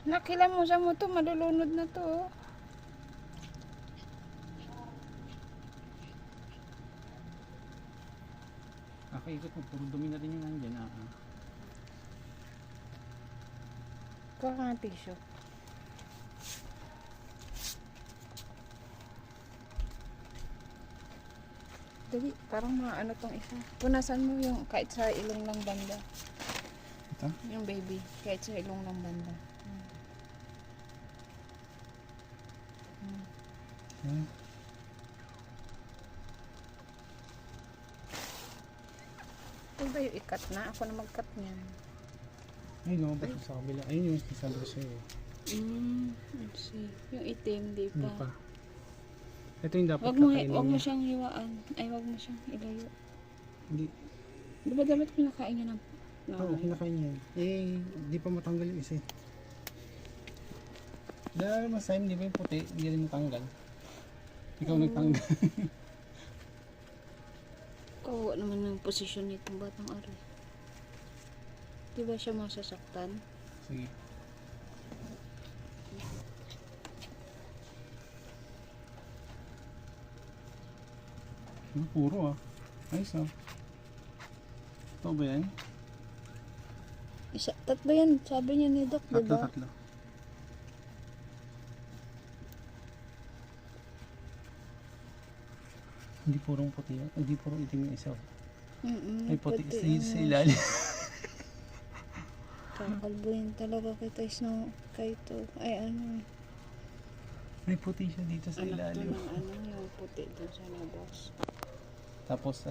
Nakilam mo sa mo to, malulunod na to. Oh. Ikot mo, puro dumi na rin yung nandyan. Kuha ka ng tissue. Dali, parang maano tong isa. Punasan mo yung kahit sa ilong ng banda. Ito? Yung baby, kahit sa ilong ng banda. Ito ba yung ikat na? Ako na mag-cut niyan. Ay, lumabas yung sa kabila. Ayun yung sasabi ko sa'yo. Let's see. Yung itim, di Hindi pa. pa. Ito yung dapat Wag mo kakainin niya. siyang hiwaan. Ay, wag mo siyang ilayo. Hindi. Di ba dapat kinakain niya ng Oo, kinakain niya. Di pa matanggal yung isa. Dahil mas time, di ba yung puti, hindi rin matanggal. Ikaw nagtanggal. Kawawa naman ng posisyon nitong batang ari. Di ba siya masasaktan? Sige. Puro ayos Ito ba yan? Tatlo yan, sabi niya ni Doc, di ba? Tatlo. Hindi purong puti yan. Hindi purong itim yung isa. May puti sa ilalim. Kakalbuhin talaga kita isno kaito. Ay ano. May puti siya dito sa ilalim. Yung puti dun sa labas. Tapos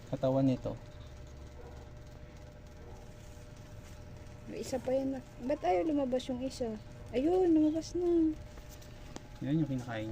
katawan nito. May isa pa yan. Ba't ayaw lumabas yung isa? Ayun, lumabas na. Yan yung kinakain.